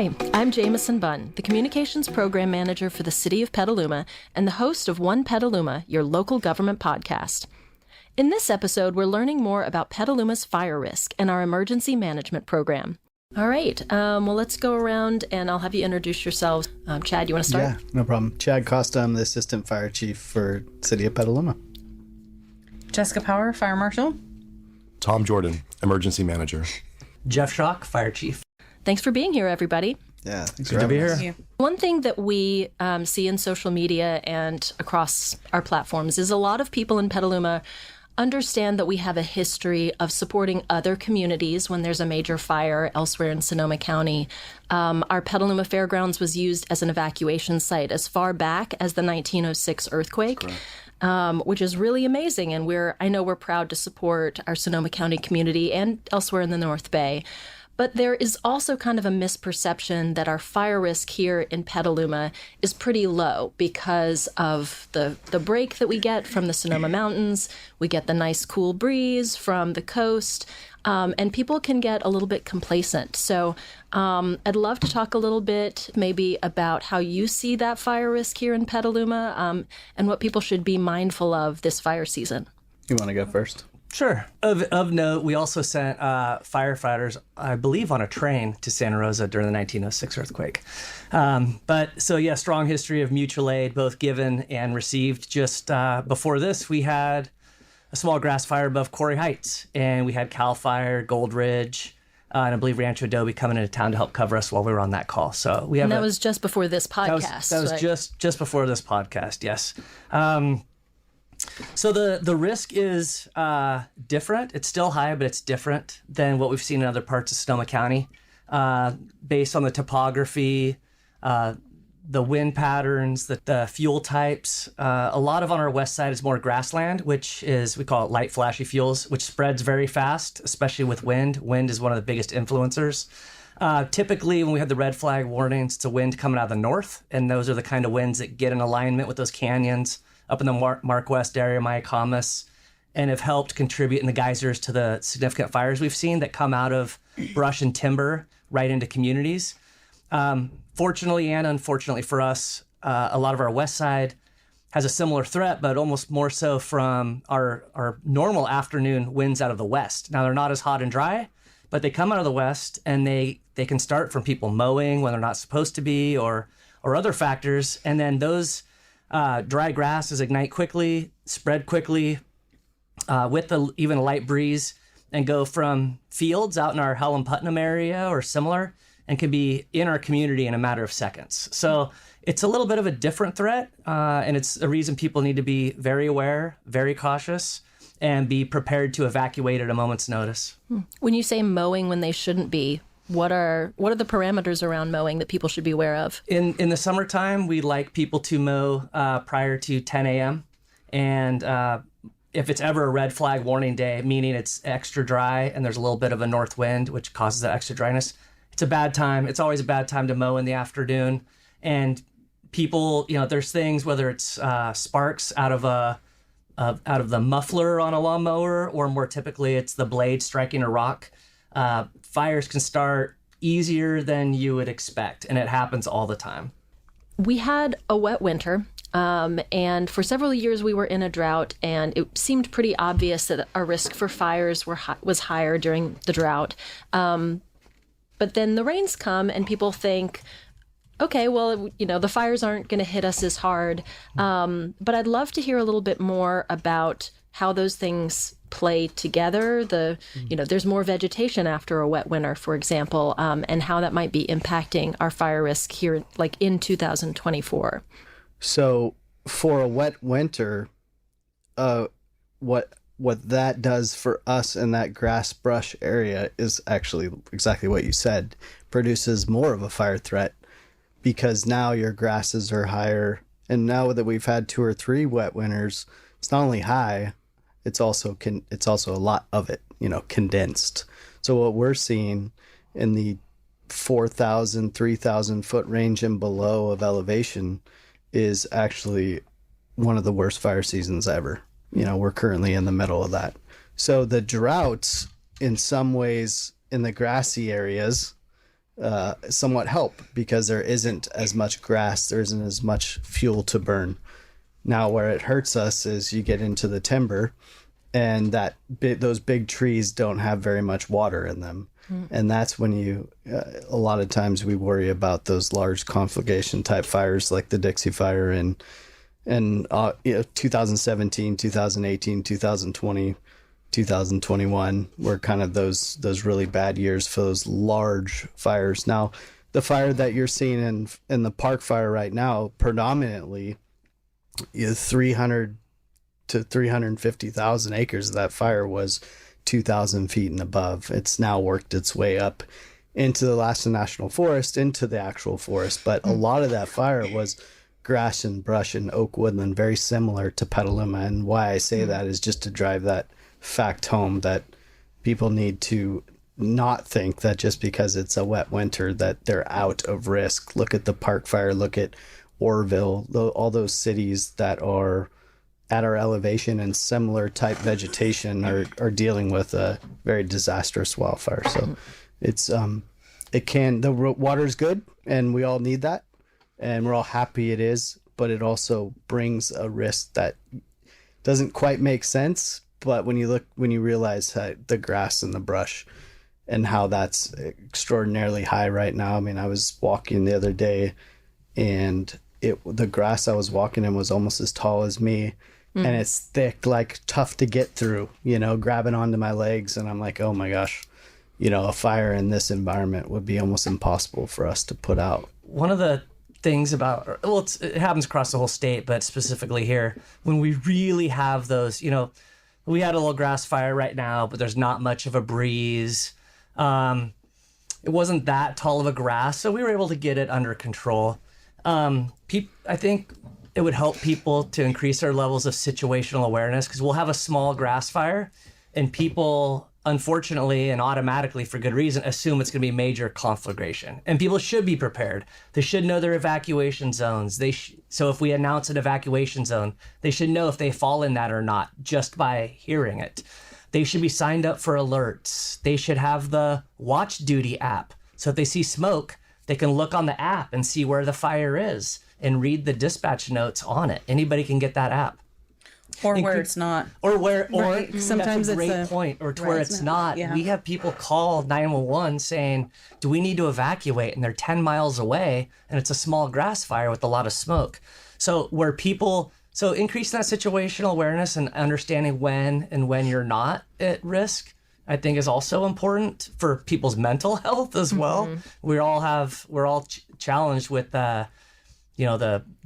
Hi, I'm Jamieson Bunn, the Communications Program Manager for the City of Petaluma and the host of One Petaluma, your local government podcast. In this episode, we're learning more about Petaluma's fire risk and our emergency management program. All right, well, let's go around and I'll have you introduce yourselves. Chad, you want to start? Yeah, no problem. Chad Costa, I'm the Assistant Fire Chief for City of Petaluma. Jessica Power, Fire Marshal. Tom Jordan, Emergency Manager. Jeff Schach, Fire Chief. Thanks for being here, everybody. Yeah, thanks Good to be here. Thank you. One thing that we see in social media and across our platforms is a lot of people in Petaluma understand that we have a history of supporting other communities when there's a major fire elsewhere in Sonoma County. Our Petaluma Fairgrounds was used as an evacuation site as far back as the 1906 earthquake. Which is really amazing. And I know we're proud to support our Sonoma County community and elsewhere in the North Bay. But there is also kind of a misperception that our fire risk here in Petaluma is pretty low because of the break that we get from the Sonoma Mountains. We get the nice cool breeze from the coast, and people can get a little bit complacent. So I'd love to talk a little bit maybe about how you see that fire risk here in Petaluma and what people should be mindful of this fire season. You want to go first? Sure. Of note, we also sent firefighters, I believe, on a train to Santa Rosa during the 1906 earthquake. Strong history of mutual aid, both given and received. Just before this, we had a small grass fire above Quarry Heights, and we had Cal Fire, Gold Ridge, and I believe Rancho Adobe coming into town to help cover us while we were on that call. So we have. And that was just before this podcast. That was just before this podcast. Yes. So the risk is different. It's still high, but it's different than what we've seen in other parts of Sonoma County, based on the topography, the wind patterns, the fuel types. A lot of on our west side is more grassland, which is, we call it light flashy fuels, which spreads very fast, especially with wind. Wind is one of the biggest influencers. Typically, when we have the red flag warnings, it's a wind coming out of the north, and those are the kind of winds that get in alignment with those canyons up in the Mark West area, Mayacamas, and have helped contribute in the geysers to the significant fires we've seen that come out of brush and timber right into communities. Fortunately and unfortunately for us, a lot of our west side has a similar threat, but almost more so from our normal afternoon winds out of the west. Now, they're not as hot and dry, but they come out of the west, and they can start from people mowing when they're not supposed to be, or other factors, and then those dry grasses ignite quickly, spread quickly, with even a light breeze, and go from fields out in our Hallam Putnam area or similar, and can be in our community in a matter of seconds. So it's a little bit of a different threat, and it's a reason people need to be very aware, very cautious, and be prepared to evacuate at a moment's notice. When you say mowing when they shouldn't be, what are the parameters around mowing that people should be aware of? In the summertime, we like people to mow prior to 10 a.m. And if it's ever a red flag warning day, meaning it's extra dry and there's a little bit of a north wind, which causes that extra dryness, it's a bad time. It's always a bad time to mow in the afternoon. And people, there's things, whether it's sparks out of the muffler on a lawnmower, or more typically it's the blade striking a rock. Fires can start easier than you would expect, and it happens all the time. We had a wet winter, and for several years we were in a drought, and it seemed pretty obvious that our risk for fires was higher during the drought. But then the rains come, and people think, okay, well, the fires aren't going to hit us as hard. But I'd love to hear a little bit more about how those things play together. There's more vegetation after a wet winter, for example, and how that might be impacting our fire risk here, like in 2024. So for a wet winter, what that does for us in that grass brush area is actually exactly what you said, produces more of a fire threat, because now your grasses are higher. And now that we've had 2 or 3 wet winters, it's not only high, it's also a lot of it, condensed. So what we're seeing in the 4,000, 3,000 foot range and below of elevation is actually one of the worst fire seasons ever. We're currently in the middle of that. So the droughts, in some ways, in the grassy areas, somewhat help because there isn't as much grass, there isn't as much fuel to burn. Now, where it hurts us is you get into the timber, and those big trees don't have very much water in them. And that's when a lot of times we worry about those large conflagration type fires like the Dixie Fire and 2017, 2018, 2020, 2021 were kind of those really bad years for those large fires. Now, the fire that you're seeing in the park fire right now, predominantly is 300 to 350,000 acres of that fire was 2,000 feet and above. It's now worked its way up into the Alaska National Forest, into the actual forest. But a lot of that fire was grass and brush and oak woodland, very similar to Petaluma. And why I say that is just to drive that fact home that people need to not think that just because it's a wet winter that they're out of risk. Look at the park fire, look at Orville, all those cities that are at our elevation and similar type vegetation are dealing with a very disastrous wildfire. So the water's good and we all need that and we're all happy it is, but it also brings a risk that doesn't quite make sense. But when you realize the grass and the brush and how that's extraordinarily high right now. I mean, I was walking the other day and the grass I was walking in was almost as tall as me. And it's thick, like tough to get through, grabbing onto my legs. And I'm like, oh my gosh, a fire in this environment would be almost impossible for us to put out. One of the things about, it happens across the whole state, but specifically here, when we really have those, we had a little grass fire right now, but there's not much of a breeze. It wasn't that tall of a grass, so we were able to get it under control. I think it would help people to increase their levels of situational awareness because we'll have a small grass fire and people, unfortunately and automatically for good reason, assume it's going to be major conflagration. And people should be prepared. They should know their evacuation zones. So if we announce an evacuation zone, they should know if they fall in that or not just by hearing it. They should be signed up for alerts. They should have the Watch Duty app. So if they see smoke, they can look on the app and see where the fire is and read the dispatch notes on it. Anybody can get that app. Or where it's not. Right. Sometimes that's a great it's point. Or to where it's not. Yeah. We have people call 911 saying, do we need to evacuate? And they're 10 miles away and it's a small grass fire with a lot of smoke. So increasing that situational awareness and understanding when you're not at risk, I think is also important for people's mental health as well. We're all challenged with the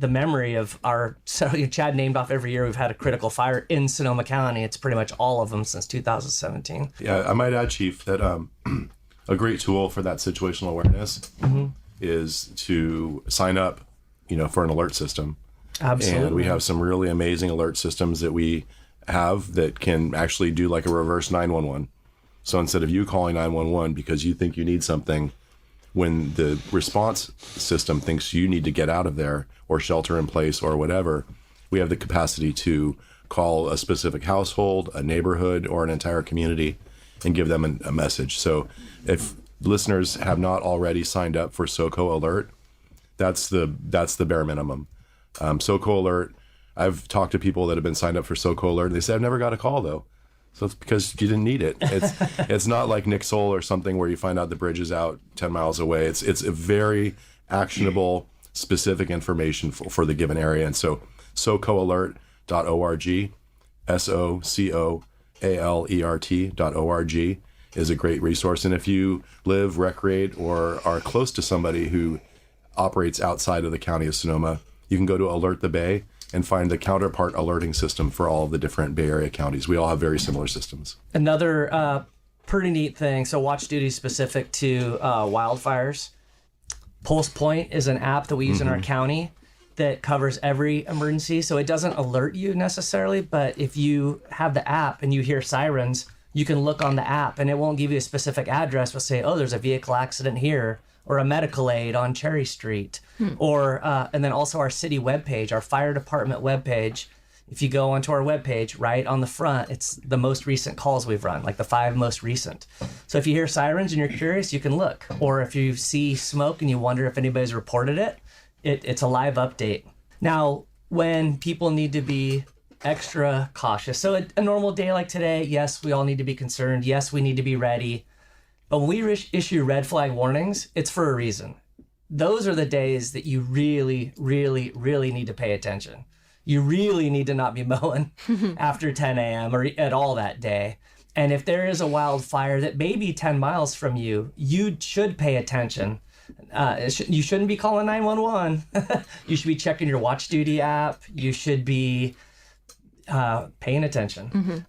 memory of Chad named off every year we've had a critical fire in Sonoma County. It's pretty much all of them since 2017. Yeah, I might add, Chief, that a great tool for that situational awareness is to sign up, for an alert system. Absolutely. And we have some really amazing alert systems that we have that can actually do like a reverse 911. So instead of you calling 911 because you think you need something, when the response system thinks you need to get out of there or shelter in place or whatever, we have the capacity to call a specific household, a neighborhood, or an entire community and give them a message. So if listeners have not already signed up for SoCo Alert, that's the bare minimum. SoCo Alert, I've talked to people that have been signed up for SoCo Alert, and they say, I've never got a call, though. So it's because you didn't need it. It's not like Nick Sol or something where you find out the bridge is out 10 miles away. It's a very actionable, specific information for the given area. And so socoalert.org, SoCoalert.org is a great resource. And if you live, recreate, or are close to somebody who operates outside of the county of Sonoma, you can go to Alert the Bay and find the counterpart alerting system for all of the different Bay Area counties. We all have very similar systems. Another pretty neat thing, so Watch Duty specific to wildfires. Pulse Point is an app that we use in our county that covers every emergency. So it doesn't alert you necessarily, but if you have the app and you hear sirens, you can look on the app and it won't give you a specific address, but say, oh, there's a vehicle accident here, or a medical aid on Cherry Street, or and then also our city webpage, our fire department webpage. If you go onto our webpage, right on the front, it's the most recent calls we've run, like the 5 most recent. So if you hear sirens and you're curious, you can look. Or if you see smoke and you wonder if anybody's reported it, it's a live update. Now, when people need to be extra cautious. So a normal day like today, yes, we all need to be concerned. Yes, we need to be ready. But when we issue red flag warnings, it's for a reason. Those are the days that you really, really, really need to pay attention. You really need to not be mowing after 10 a.m. or at all that day. And if there is a wildfire that may be 10 miles from you, you should pay attention. You shouldn't be calling 911. You should be checking your Watch Duty app. You should be paying attention.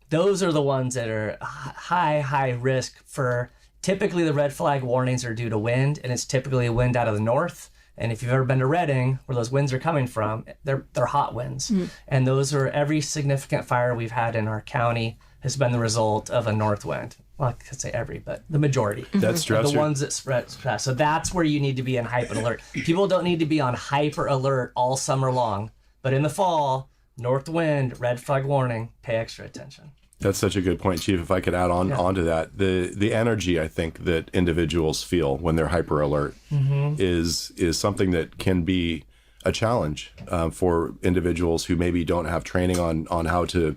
Those are the ones that are high risk for. Typically, the red flag warnings are due to wind, and it's typically a wind out of the north. And if you've ever been to Redding, where those winds are coming from, they're hot winds. And those are every significant fire we've had in our county has been the result of a north wind. Well, I could say every, but the majority. That's stress. The ones that spread. So that's where you need to be in hyper alert. People don't need to be on hyper alert all summer long. But in the fall, north wind, red flag warning, pay extra attention. That's such a good point, Chief. If I could add onto that, the energy I think that individuals feel when they're hyper alert is something that can be a challenge for individuals who maybe don't have training on how to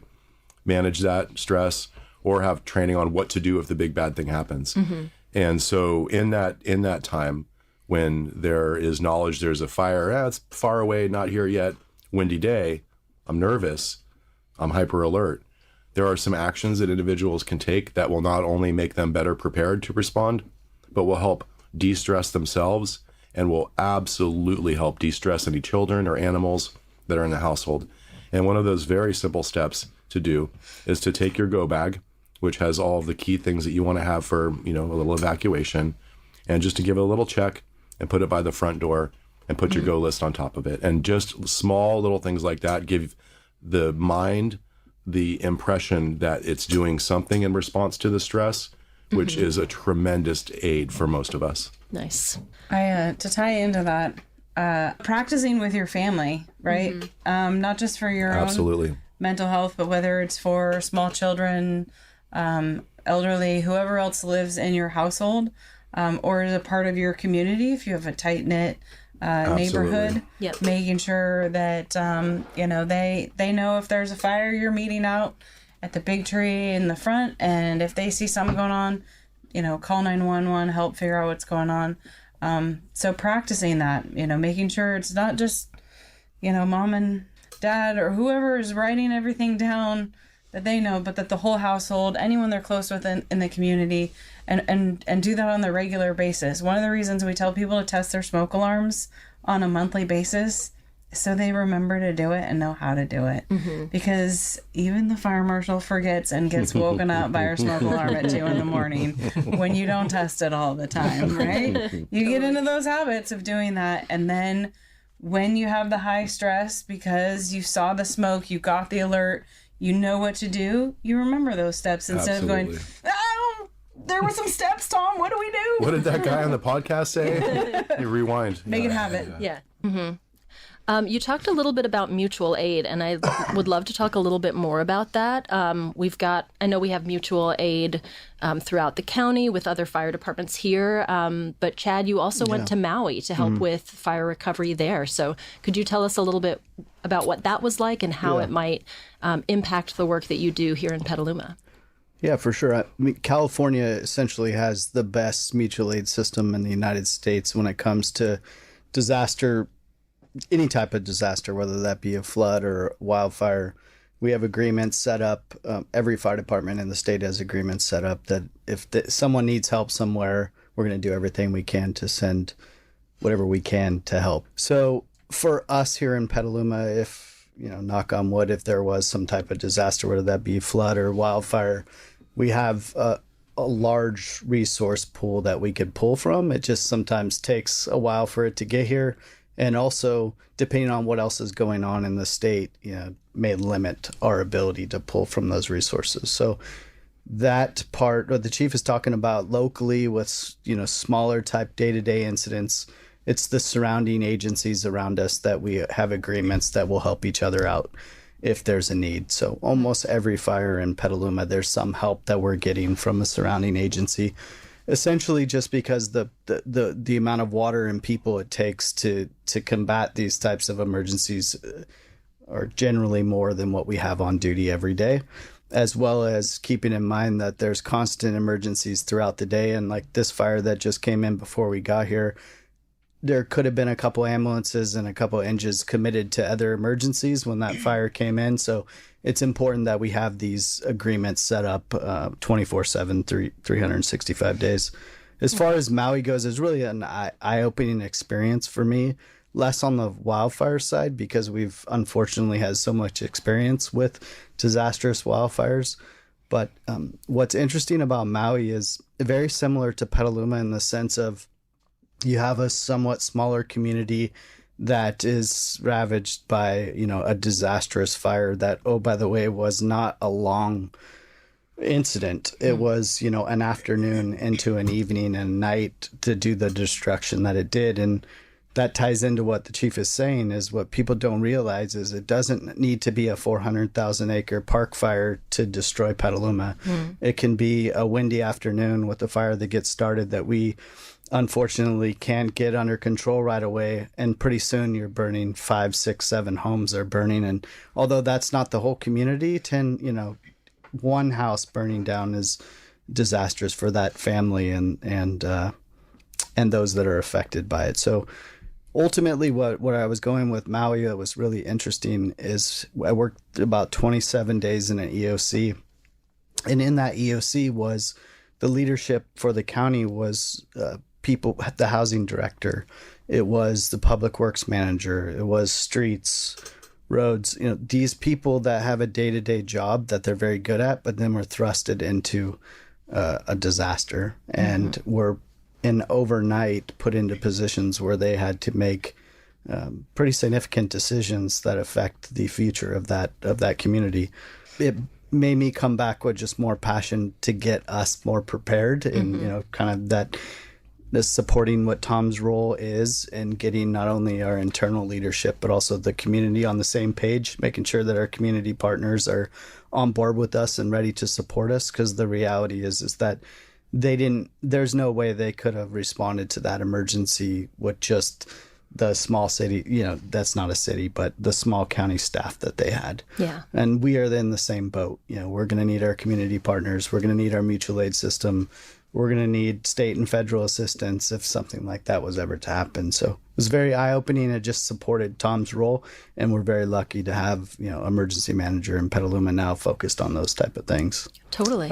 manage that stress or have training on what to do if the big bad thing happens. And so in that time when there is knowledge there's a fire, it's far away, not here yet, windy day, I'm nervous, I'm hyper alert. There are some actions that individuals can take that will not only make them better prepared to respond, but will help de-stress themselves and will absolutely help de-stress any children or animals that are in the household. And one of those very simple steps to do is to take your go bag, which has all of the key things that you want to have for, a little evacuation, and just to give it a little check and put it by the front door and put your go list on top of it. And just small little things like that give the mind the impression that it's doing something in response to the stress, which is a tremendous aid for most of us. Nice. To tie into that, practicing with your family, right? Not just for your own mental health, but whether it's for small children, elderly, whoever else lives in your household, or is a part of your community. If you have a tight-knit neighborhood, making sure that they know if there's a fire, you're meeting out at the big tree in the front, and if they see something going on, call 911, help figure out what's going on. So practicing that, making sure it's not just mom and dad or whoever is writing everything down that they know, but that the whole household, anyone they're close with in the community, and do that on a regular basis. One of the reasons we tell people to test their smoke alarms on a monthly basis is so they remember to do it and know how to do it. Because even the fire marshal forgets and gets woken up by our smoke alarm at 2 a.m. when you don't test it all the time, right? You get into those habits of doing that, and then when you have the high stress because you saw the smoke, you got the alert, you know what to do, you remember those steps instead of going, there were some steps, Tom, what do we do? What did that guy on the podcast say? You rewind. Make it habit. Yeah. You talked a little bit about mutual aid, and I would love to talk a little bit more about that. I know we have mutual aid throughout the county with other fire departments here, but Chad, you also went to Maui to help with fire recovery there. So could you tell us a little bit about what that was like and how it might impact the work that you do here in Petaluma? Yeah, for sure. I mean, California essentially has the best mutual aid system in the United States when it comes to disaster, any type of disaster, whether that be a flood or wildfire. We have agreements set up. Every fire department in the state has agreements set up that if someone needs help somewhere, we're going to do everything we can to send whatever we can to help. So for us here in Petaluma, if, knock on wood, if there was some type of disaster, whether that be flood or wildfire, we have a large resource pool that we could pull from. It just sometimes takes a while for it to get here. And also, depending on what else is going on in the state, may limit our ability to pull from those resources. So that part, what the chief is talking about locally with, smaller type day-to-day incidents, it's the surrounding agencies around us that we have agreements that will help each other out if there's a need. So almost every fire in Petaluma, there's some help that we're getting from a surrounding agency, essentially just because the amount of water and people it takes to combat these types of emergencies are generally more than what we have on duty every day, as well as keeping in mind that there's constant emergencies throughout the day. And like this fire that just came in before we got here, there could have been a couple ambulances and a couple engines committed to other emergencies when that fire came in. So it's important that we have these agreements set up 24/7, 365 days. As far as Maui goes, it's really an eye-opening experience for me, less on the wildfire side because we've unfortunately had so much experience with disastrous wildfires. But what's interesting about Maui is very similar to Petaluma in the sense of you have a somewhat smaller community that is ravaged by, a disastrous fire that, oh, by the way, was not a long incident. It was, an afternoon into an evening and night to do the destruction that it did. And that ties into what the chief is saying is what people don't realize is it doesn't need to be a 400,000 acre park fire to destroy Petaluma. It can be a windy afternoon with a fire that gets started that we unfortunately can't get under control right away, and pretty soon you're burning 5, 6, 7 homes are burning. And although that's not the whole community, one house burning down is disastrous for that family and those that are affected by it. So ultimately what I was going with Maui that was really interesting is I worked about 27 days in an EOC, and in that EOC was the leadership for the county was people, the housing director, it was the public works manager, it was streets, roads, these people that have a day-to-day job that they're very good at, but then were thrusted into a disaster and were in overnight put into positions where they had to make pretty significant decisions that affect the future of that community. It made me come back with just more passion to get us more prepared and kind of that supporting what Tom's role is and getting not only our internal leadership but also the community on the same page, making sure that our community partners are on board with us and ready to support us, because the reality is that there's no way they could have responded to that emergency with just the small city, that's not a city, but the small county staff that they had. Yeah. And we are in the same boat. We're going to need our community partners. We're going to need our mutual aid system. We're going to need state and federal assistance if something like that was ever to happen. So it was very eye-opening. It just supported Tom's role, and we're very lucky to have, emergency manager in Petaluma now focused on those type of things. Totally.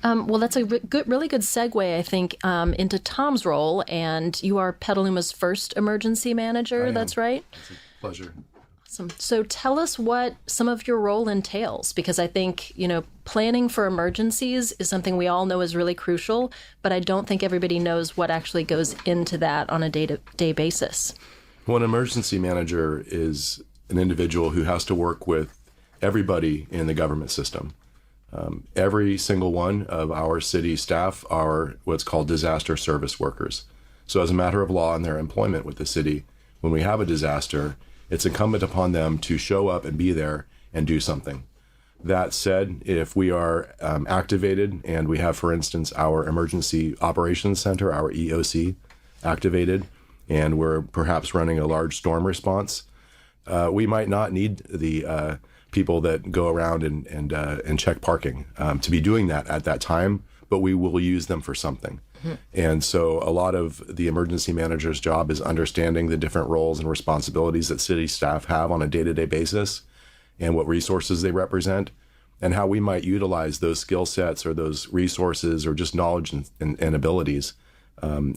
Well, that's a really good segue, I think, into Tom's role. And you are Petaluma's first emergency manager. That's right? It's a pleasure. Awesome. So tell us what some of your role entails, because I think, planning for emergencies is something we all know is really crucial, but I don't think everybody knows what actually goes into that on a day-to-day basis. Well, an emergency manager is an individual who has to work with everybody in the government system. Every single one of our city staff are what's called disaster service workers. So as a matter of law in their employment with the city, when we have a disaster, it's incumbent upon them to show up and be there and do something. That said, if we are activated and we have, for instance, our Emergency Operations Center, our EOC, activated, and we're perhaps running a large storm response, we might not need the people that go around and check parking to be doing that at that time, but we will use them for something. And so a lot of the emergency manager's job is understanding the different roles and responsibilities that city staff have on a day-to-day basis and what resources they represent and how we might utilize those skill sets or those resources or just knowledge and abilities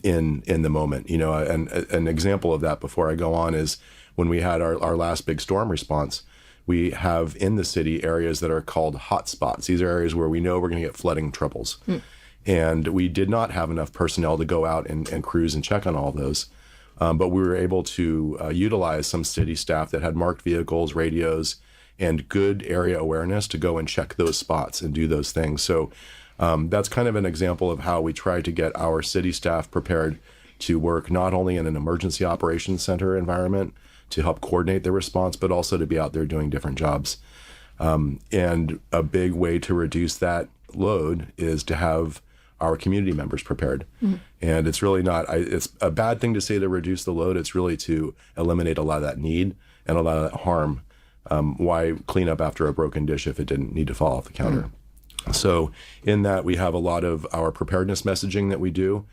in the moment. And an example of that before I go on is when we had our last big storm response, we have in the city areas that are called hot spots. These are areas where we know we're going to get flooding troubles. And we did not have enough personnel to go out and cruise and check on all those. But we were able to utilize some city staff that had marked vehicles, radios, and good area awareness to go and check those spots and do those things. So that's kind of an example of how we try to get our city staff prepared to work not only in an emergency operations center environment to help coordinate their response, but also to be out there doing different jobs. And a big way to reduce that load is to have our community members prepared. And it's really not, it's a bad thing to say to reduce the load. It's really to eliminate a lot of that need and a lot of that harm. Why clean up after a broken dish if it didn't need to fall off the counter? So in that, we have a lot of our preparedness messaging that we do.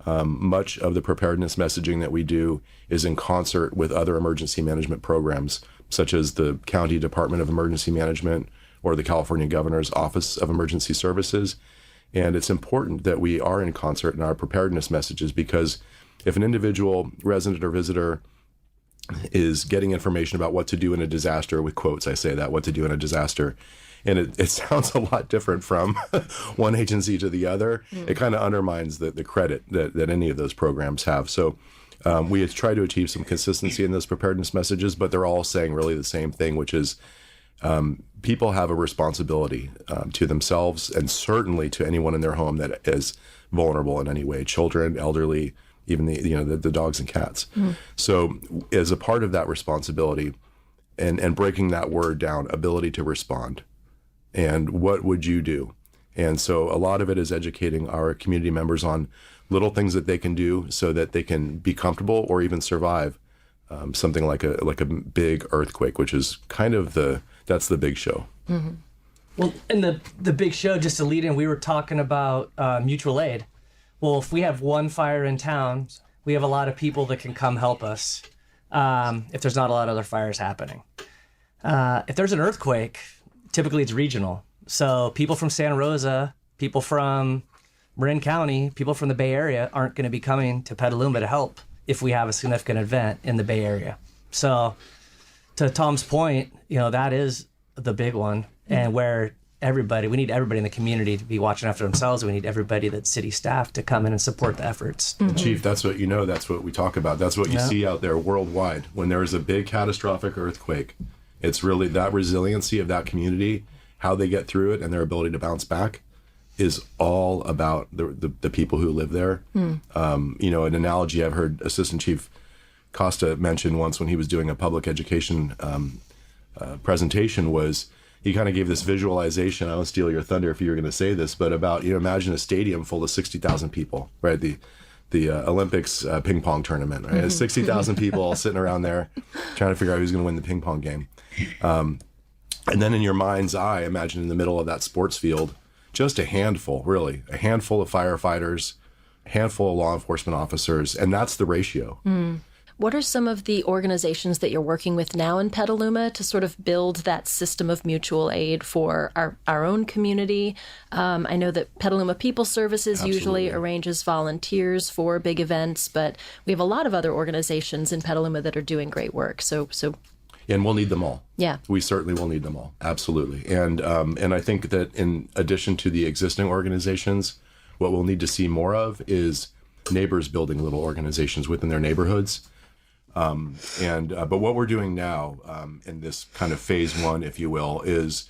Much of the preparedness messaging that we do is in concert with other emergency management programs, such as the County Department of Emergency Management or the California Governor's Office of Emergency Services. And it's important that we are in concert in our preparedness messages, because if an individual resident or visitor is getting information about what to do in a disaster, with quotes, I say that, what to do in a disaster, and it sounds a lot different from one agency to the other, it kind of undermines the credit that any of those programs have. So we try to achieve some consistency in those preparedness messages, but they're all saying really the same thing, which is people have a responsibility to themselves and certainly to anyone in their home that is vulnerable in any way, children, elderly, even the dogs and cats. So as a part of that responsibility and breaking that word down, ability to respond, and what would you do? And so a lot of it is educating our community members on little things that they can do so that they can be comfortable or even survive something like a big earthquake, which is kind of that's the big show. Well, in the big show, just to lead in, we were talking about mutual aid. Well, if we have one fire in town, we have a lot of people that can come help us if there's not a lot of other fires happening. If there's an earthquake, typically it's regional. So people from Santa Rosa, people from Marin County, people from the Bay Area aren't going to be coming to Petaluma to help if we have a significant event in the Bay Area. So to Tom's point, that is the big one, and where we need everybody in the community to be watching after themselves. We need everybody that's city staff to come in and support the efforts. Chief, that's what that's what we talk about. That's what you see out there worldwide. When there is a big catastrophic earthquake, it's really that resiliency of that community, how they get through it and their ability to bounce back is all about the people who live there. An analogy I've heard Assistant Chief Costa mention once when he was doing a public education presentation was he kind of gave this visualization. I won't steal your thunder if you were going to say this, but about, imagine a stadium full of 60,000 people, right? The Olympics ping pong tournament, right? 60,000 people all sitting around there trying to figure out who's going to win the ping pong game. And then in your mind's eye, imagine in the middle of that sports field, just a handful of firefighters, a handful of law enforcement officers, and that's the ratio. What are some of the organizations that you're working with now in Petaluma to sort of build that system of mutual aid for our own community? I know that Petaluma People Services usually arranges volunteers for big events, but we have a lot of other organizations in Petaluma that are doing great work. So and we'll need them all. Yeah. We certainly will need them all. Absolutely. And I think that in addition to the existing organizations, what we'll need to see more of is neighbors building little organizations within their neighborhoods. But what we're doing now in this kind of phase one, if you will, is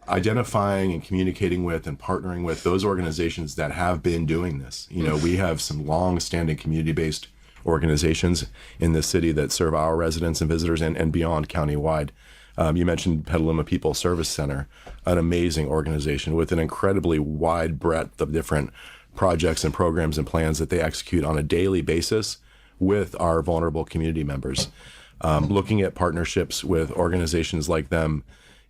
identifying and communicating with and partnering with those organizations that have been doing this. We have some long-standing community-based organizations in the city that serve our residents and visitors and beyond countywide. You mentioned Petaluma People Service Center, an amazing organization with an incredibly wide breadth of different projects and programs and plans that they execute on a daily basis with our vulnerable community members. Looking at partnerships with organizations like them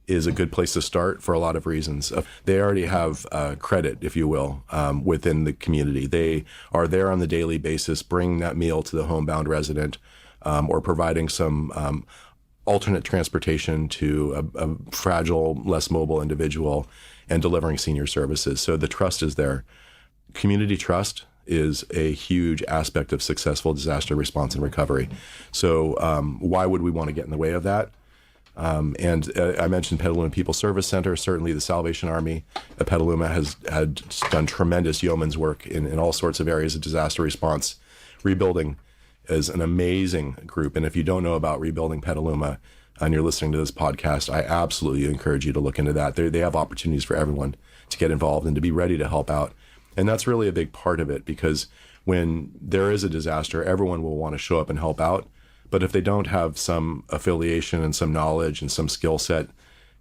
is a good place to start for a lot of reasons. They already have credit, if you will, within the community. They are there on the daily basis, bringing that meal to the homebound resident or providing some alternate transportation to a fragile, less mobile individual and delivering senior services. So the trust is there. Community trust is a huge aspect of successful disaster response and recovery. So why would we want to get in the way of that? I mentioned Petaluma People Service Center. Certainly the Salvation Army at Petaluma has done tremendous yeoman's work in all sorts of areas of disaster response. Rebuilding is an amazing group. And if you don't know about Rebuilding Petaluma and you're listening to this podcast, I absolutely encourage you to look into that. They have opportunities for everyone to get involved and to be ready to help out. And that's really a big part of it, because when there is a disaster, everyone will want to show up and help out. But if they don't have some affiliation and some knowledge and some skill set,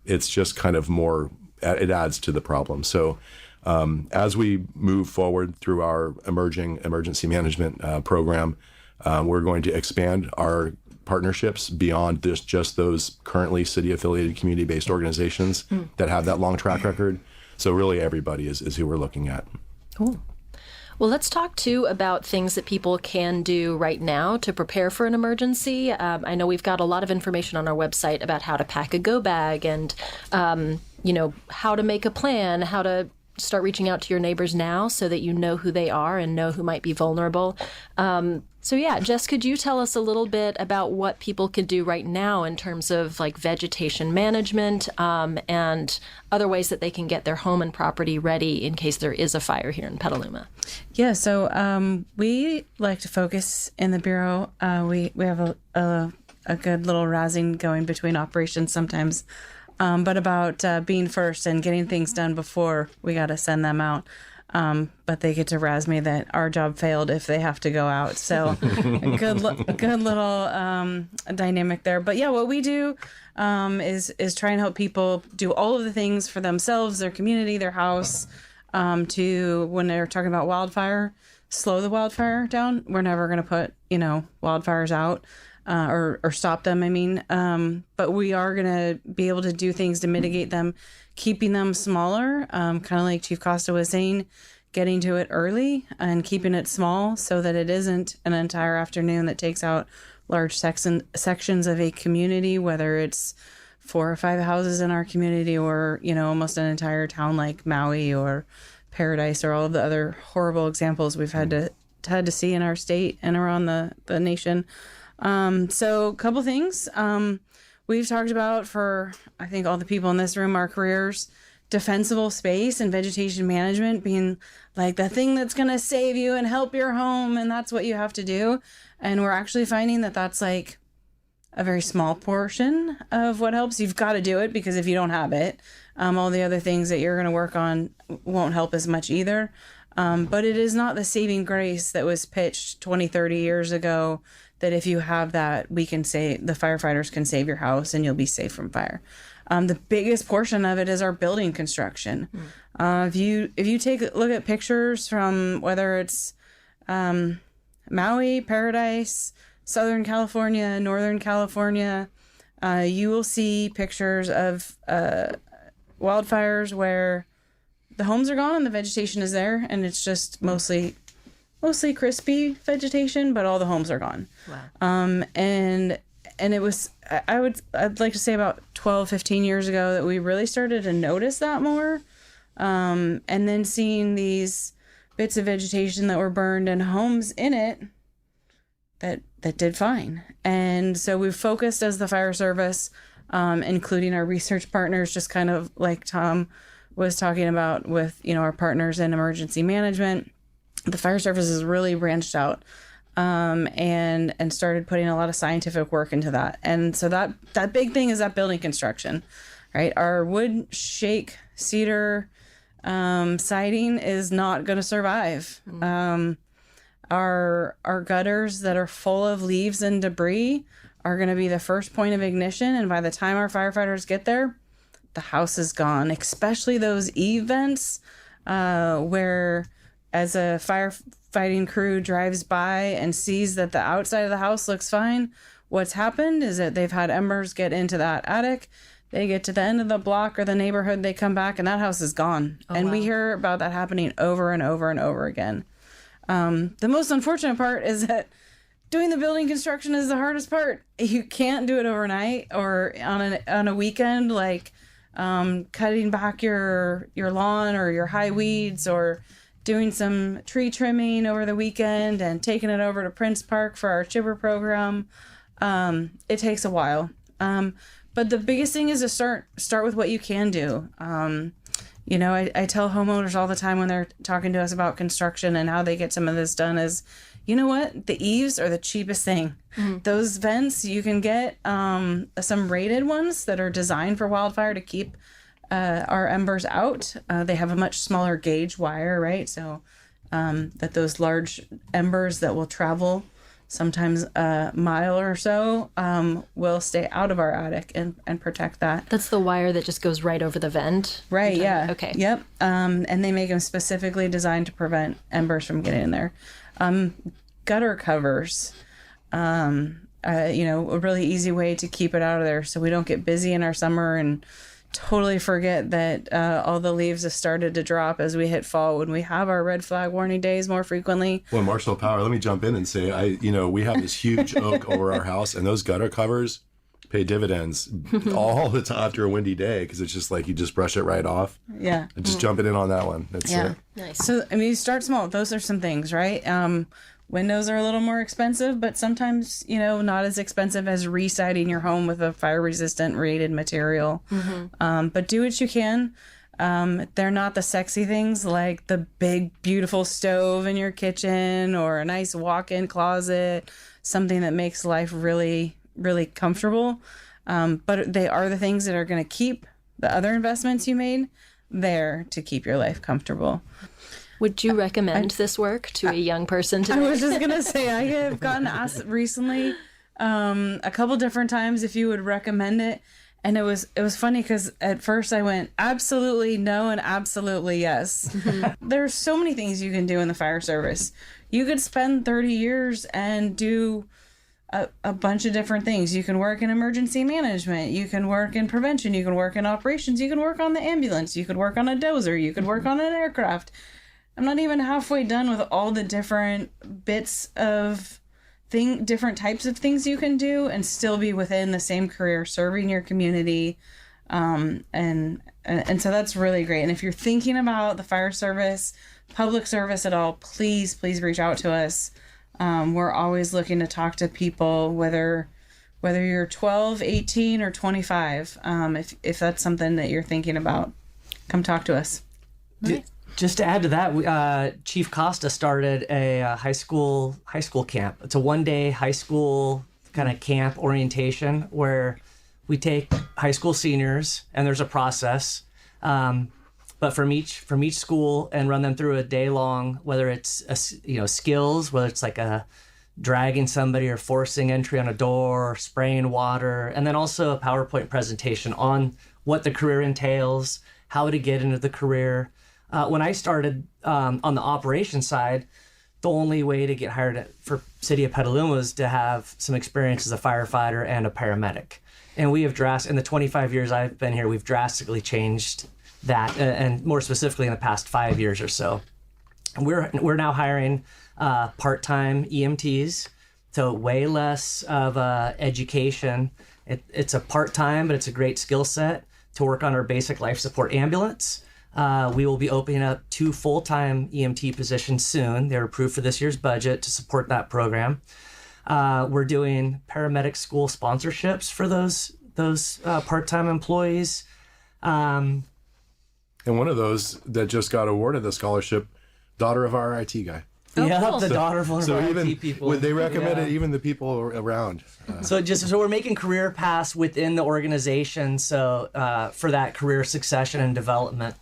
it's just kind of more, it adds to the problem. So as we move forward through our emerging emergency management program, we're going to expand our partnerships beyond just those currently city-affiliated community-based organizations that have that long track record. So really everybody is who we're looking at. Cool. Well, let's talk, too, about things that people can do right now to prepare for an emergency. I know we've got a lot of information on our website about how to pack a go bag and, how to make a plan, how to start reaching out to your neighbors now so that you know who they are and know who might be vulnerable. Jess, could you tell us a little bit about what people can do right now in terms of like vegetation management and other ways that they can get their home and property ready in case there is a fire here in Petaluma? Yeah, so we like to focus in the Bureau. We have a good little razzing going between operations sometimes, but about being first and getting things done before we got to send them out. But they get to razz me that our job failed if they have to go out. So a good little dynamic there. But yeah, what we do is try and help people do all of the things for themselves, their community, their house, to when they're talking about wildfire, slow the wildfire down. We're never going to put, wildfires out or stop them. But we are going to be able to do things to mitigate them, keeping them smaller, kind of like Chief Costa was saying, getting to it early and keeping it small so that it isn't an entire afternoon that takes out large sections of a community, whether it's 4 or 5 houses in our community or, almost an entire town like Maui or Paradise or all of the other horrible examples we've had to see in our state and around the nation. So a couple things. We've talked about for, I think, all the people in this room, our careers, defensible space and vegetation management being like the thing that's going to save you and help your home. And that's what you have to do. And we're actually finding that that's like a very small portion of what helps. You've got to do it because if you don't have it, all the other things that you're going to work on won't help as much either. But it is not the saving grace that was pitched 20, 30 years ago that if you have that, the firefighters can save your house and you'll be safe from fire. The biggest portion of it is our building construction. If you take a look at pictures from whether it's Maui, Paradise, Southern California, Northern California, you will see pictures of wildfires where the homes are gone and the vegetation is there, and it's just mostly crispy vegetation, but all the homes are gone. Wow. And it was, I'd like to say about 12, 15 years ago that we really started to notice that more. And then seeing these bits of vegetation that were burned and homes in it that did fine. And so we've focused as the fire service, including our research partners, just kind of like Tom was talking about with, our partners in emergency management. The fire service has really branched out and started putting a lot of scientific work into that. And so that big thing is that building construction, right? Our wood, shake, cedar siding is not going to survive. Our gutters that are full of leaves and debris are going to be the first point of ignition. And by the time our firefighters get there, the house is gone, especially those eve vents where as a firefighting crew drives by and sees that the outside of the house looks fine, what's happened is that they've had embers get into that attic. They get to the end of the block or the neighborhood, they come back, and that house is gone. Oh, and wow. We hear about that happening over and over and over again. The most unfortunate part is that doing the building construction is the hardest part. You can't do it overnight or on a weekend, like cutting back your lawn or your high weeds or doing some tree trimming over the weekend and taking it over to Prince Park for our chipper program. It takes a while. But the biggest thing is to start with what you can do. I tell homeowners all the time when they're talking to us about construction and how they get some of this done is, you know what? The eaves are the cheapest thing. Mm-hmm. Those vents, you can get some rated ones that are designed for wildfire to keep our embers out. They have a much smaller gauge wire, right? So that those large embers that will travel sometimes a mile or so will stay out of our attic and protect that. That's the wire that just goes right over the vent? Right, yeah. Okay. Yep. And they make them specifically designed to prevent embers from getting in there. Gutter covers, a really easy way to keep it out of there so we don't get busy in our summer and totally forget that all the leaves have started to drop as we hit fall when we have our red flag warning days more frequently. Well, Marshall Power, let me jump in and say, we have this huge oak over our house, and those gutter covers pay dividends all the time after a windy day, because it's just like you just brush it right off. Yeah. Just jumping in on that one. That's it. Nice. So, you start small. Those are some things, right? Windows are a little more expensive, but sometimes, not as expensive as re-siding your home with a fire-resistant rated material. But do what you can. They're not the sexy things like the big, beautiful stove in your kitchen or a nice walk-in closet, something that makes life really, really comfortable. But they are the things that are going to keep the other investments you made there to keep your life comfortable. Would you recommend this work to a young person today? I was just going to say, I have gotten asked recently a couple different times if you would recommend it. And it was funny because at first I went absolutely no and absolutely yes. There's so many things you can do in the fire service. You could spend 30 years and do a bunch of different things. You can work in emergency management. You can work in prevention. You can work in operations. You can work on the ambulance. You could work on a dozer. You could work on an aircraft. I'm not even halfway done with all the different bits of different types of things you can do and still be within the same career, serving your community. And so that's really great. And if you're thinking about the fire service, public service at all, please reach out to us. We're always looking to talk to people, whether you're 12, 18, or 25. If that's something that you're thinking about, come talk to us. Just to add to that, Chief Costa started a high school camp. It's a one-day high school kind of camp orientation where we take high school seniors, and there's a process, but from each school, and run them through a day long, whether it's skills, whether it's like a dragging somebody or forcing entry on a door, or spraying water, and then also a PowerPoint presentation on what the career entails, how to get into the career. When I started on the operations side, the only way to get hired for City of Petaluma was to have some experience as a firefighter and a paramedic. And we have in the 25 years I've been here, we've drastically changed that, and more specifically in the past 5 years or so. We're now hiring part-time EMTs, so way less of education. It's a part-time, but it's a great skill set to work on our basic life support ambulance. We will be opening up 2 full-time EMT positions soon. They're approved for this year's budget to support that program. We're doing paramedic school sponsorships for those part-time employees. And one of those that just got awarded the scholarship, daughter of our IT guy. Cool. The daughter of one of our IT people. Would they recommend it, even the people around? So we're making career paths within the organization. So for that career succession and development.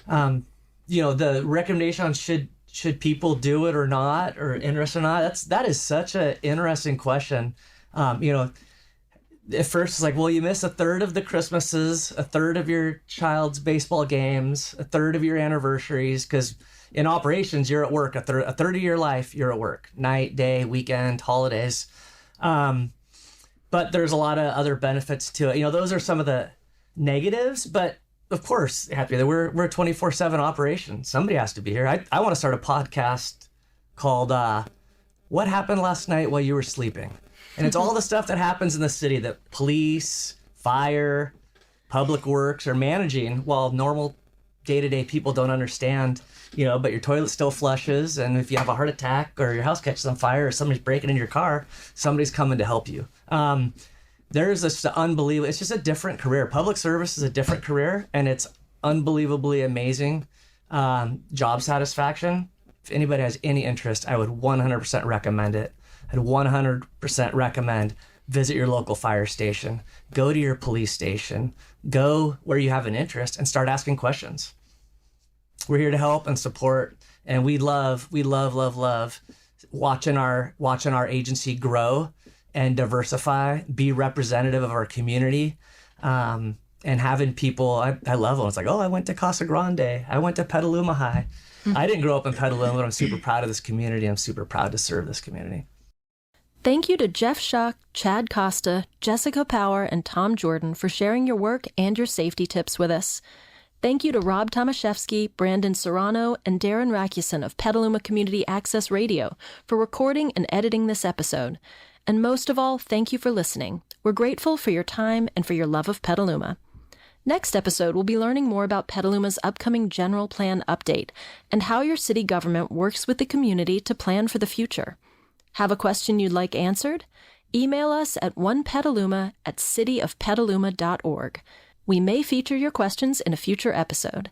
The recommendation on should people do it or not, or interested or not, that is such an interesting question. At first it's like, well, you miss a third of the Christmases, a third of your child's baseball games, a third of your anniversaries, because in operations you're at work a third of your life. You're at work, night, day, weekend, holidays. But there's a lot of other benefits to it. Those are some of the negatives, but of course, they have to be there. We're a 24/7 operation. Somebody has to be here. I want to start a podcast called What Happened Last Night While You Were Sleeping? And it's all the stuff that happens in the city that police, fire, public works are managing while normal day-to-day people don't understand, but your toilet still flushes. And if you have a heart attack or your house catches on fire or somebody's breaking into your car, somebody's coming to help you. There's this unbelievable, it's just a different career. Public service is a different career, and it's unbelievably amazing job satisfaction. If anybody has any interest, I would 100% recommend it. I'd 100% recommend visit your local fire station, go to your police station, go where you have an interest and start asking questions. we're here to help and support. And we love watching our agency grow and diversify, be representative of our community, and having people. I love them. It's like, oh, I went to Casa Grande. I went to Petaluma High. I didn't grow up in Petaluma, but I'm super proud of this community. I'm super proud to serve this community. Thank you to Jeff Schach, Chad Costa, Jessica Power, and Tom Jordan for sharing your work and your safety tips with us. Thank you to Rob Tomaszewski, Brandon Serrano, and Darren Racusen of Petaluma Community Access Radio for recording and editing this episode. And most of all, thank you for listening. We're grateful for your time and for your love of Petaluma. Next episode, we'll be learning more about Petaluma's upcoming general plan update and how your city government works with the community to plan for the future. Have a question you'd like answered? Email us at onepetaluma@cityofpetaluma.org. We may feature your questions in a future episode.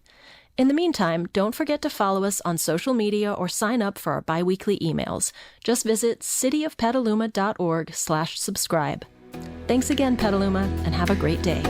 In the meantime, don't forget to follow us on social media or sign up for our biweekly emails. Just visit cityofpetaluma.org/subscribe. Thanks again, Petaluma, and have a great day.